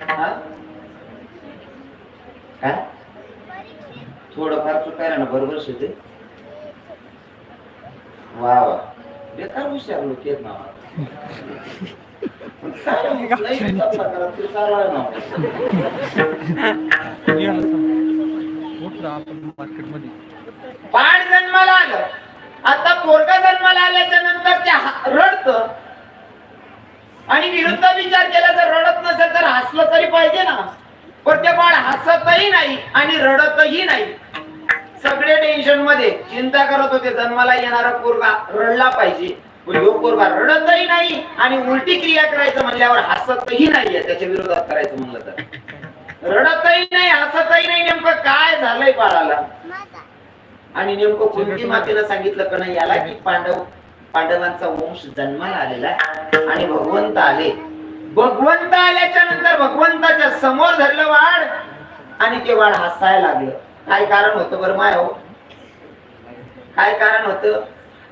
हा काय थोडंफार चुकायला ना बरोबर शिकते. वा वा बेकार हुशार लोक आहेत ना. बाळ जन्माला आलं. आता पोरगा जन्माला आल्याच्या नंतर ते रडत आणि विरुद्ध विचार केला तर रडत नसेल तर हसलं तरी पाहिजे ना. पण ते बाळ हसतही नाही आणि रडतही नाही. सगळे टेन्शन मध्ये चिंता करत होते जन्माला येणारा पोरगा रडला पाहिजे. पोरगा रडतही नाही आणि उलटी क्रिया करायचं म्हणल्यावर हसतही नाहीये. त्याच्या विरोधात करायचं म्हणलं तर रडतही नाही हसतही नाही. नेमकं काय झालंय बाळाला आणि नेमकं कोणती मातेनं सांगितलं का नाही याला की पांडवांचा वंश जन्माला आलेला आणि भगवंत आले. भगवंत आल्याच्या नंतर भगवंताच्या समोर धरलं वाढ आणि ते वाढ हसायला लागलं. काय कारण होतं बरं माय हो? काय कारण होतं?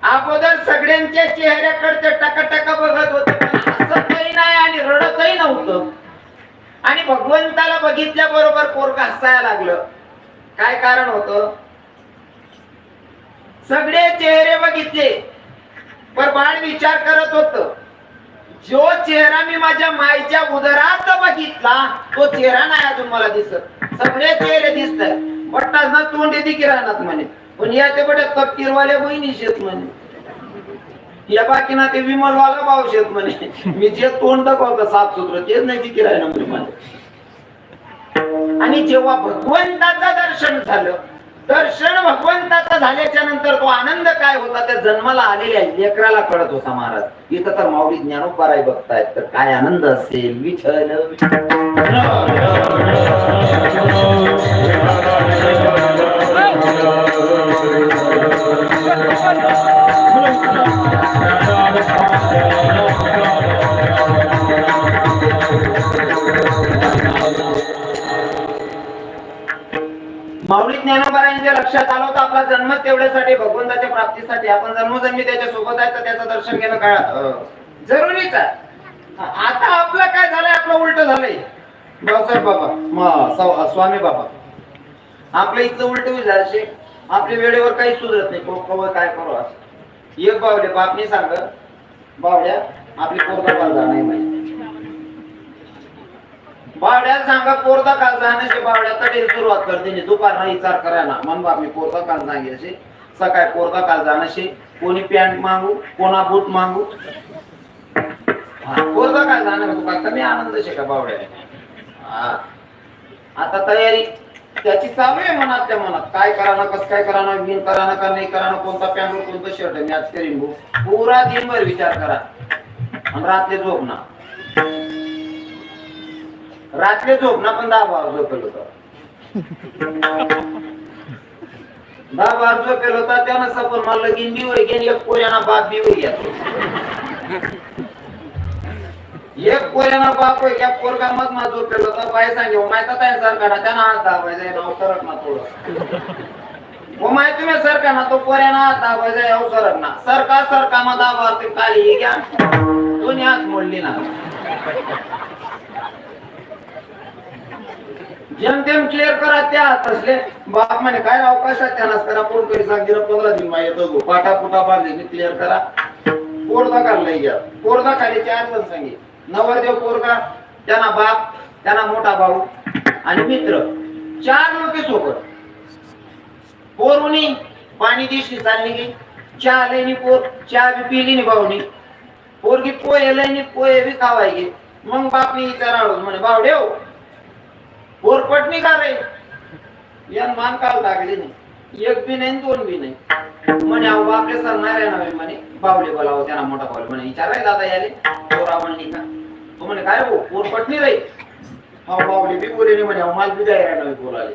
अगोदर सगळ्यांच्या चेहऱ्याकडे टकटक बघत होत हसतही नाही आणि रडतही नव्हतं आणि भगवंताला बघितल्या बरोबर पोरगा हसायला लागलं. काय कारण होतं? सगळे चेहरे बघितले पण बाळ विचार करत होत जो चेहरा मी माझ्या मायच्या उदरात बघितला तो चेहरा नाही अजून मला दिसत. सगळे चेहरे दिसतात बट्टाच ना तोंड येते की राहणार म्हणे. पण या ते बड्या तपकीरवाल्या बहिणी शेत म्हणे या बाकी ना ते विमलवाला भाऊ शेत म्हणे. मी जे तोंड दाखवतं साफसुत्र तेच नाही ती किरायना म्हणे. आणि जेव्हा भगवंताचं दर्शन झालं दर्शन भगवंताचा झाल्याच्या नंतर तो आनंद काय होता त्या जन्माला आलेल्या लेकराला कळत होता. महाराज इथं तर माऊली ज्ञानोबाराय बघतायत तर काय आनंद असेल. विठ्ठल माऊली ज्ञानोबारायांच्या लक्षात आलं होतं आपला जन्म तेवढ्यासाठी भगवंताच्या प्राप्तीसाठी. आपण जन्मोजन्मी त्याच्या सोबत आहे तर त्याचं दर्शन घेणं काय जरुरीच आहे. आता आपलं काय झालंय आपलं उलट झालंय. भाऊसाहेब बाबा स्वामी बाबा आपलं इथलं उलट झालं. आपल्या वेळेवर काही सुधरत नाही. कवळ काय करू असं एक बावले बापनी सांग बावड्या आपली पोरगा काल नाही माहिती. बावड्याला सांगा पोरदा काल जाण्याचे बावड्या तडे सुरुवात करते दुपार नाही विचार करायला मन बाप मी पोरदा काल सांगायचे सकाळी पोरदा काल जाण्याचे कोणी पॅन्ट मागू कोणा बूट मागू पोरदा काल जाणार तू का कमी आनंद शे का बावड्या. आता तयारी त्याची चालू आहे मनातल्या मनात काय कराना कसं काय कराना विन कराना का नाही कराना कोणता पॅन्ट कोणतं शर्ट मी आज करीन पुरा दिनभर विचार करा आणि रात्री झोप ना. रात्री झोपना पण 10 बार झोपेल होता. 10 बार झोपेल होता त्यानं सपन मला लगीन बी होई गेली एक पोऱ्याना बाप बी होई गेला. एक पोऱ्याना बाप होई त्या पोरगा मग मा झोपेल होता. बाय सांगे ओ माहिती आहे सरकारना त्यानं हात दाबायचा नाव सरक ना थोडं ओ माहिती तुम्ही सरका ना तो पोऱ्याना हात दाबायचा याव सरक ना सरका मा दाबार ते काली घ्या दोन्ही हात मोडली ना. जेम तेम क्लिअर करा त्या असले बाप म्हणे काय अवकाशात त्यांना करा फोन करी सांग 15 दिन मा येतो पाटा पुटा बांधले क्लिअर करा. पोरदा काढलाय घ्या पोरदा खाली 4 जण सांगे नवरदेव पोरगा त्यांना बाप त्यांना मोठा भाऊ आणि मित्र 4 लोक सोबत. पोरुनी पाणी दिसली चालली गे चहा लेनी पोर चहा बी पिली नि भाऊनी पोरगी पोहे लेनी पोहे बी खावाय गे. मग बापनी विचारावं म्हणे भावडेव पोरपटणी का रे यान मान काल टाकली नाही एक बी नाही 2 बी नाही म्हणे अहो आपले सर नाही राहणार म्हणे बावले बोलावं त्यांना मोठा भाऊ म्हणे विचाराय दादा याले पोरा म्हणली का तो म्हणे काय हो पोरपटणी रे हा बावले बी बोलले म्हणे अहो माल बी राहणार बोलाले.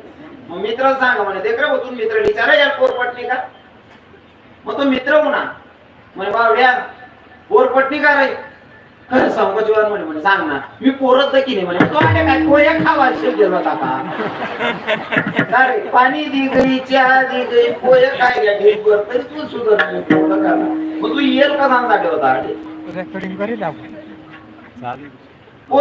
मग मित्राला सांगा म्हणे देख रे हो तुम्ही मित्र विचारा यार पोरपटणी का. मग तो मित्र म्हणा म्हणे बावड्या पोरपटणी का रे खरं सांग जीवन म्हणे सांग ना मी पोरत की नाही म्हणे तो आले काय पोया खावा गेलो होता का अरे पाणी दी गई चहा दी गई पोहे काय घ्या ढेकभर तरी तू सुधर मग तू येल का सांग होता रेकॉर्डिंग करेल आपण चालेल.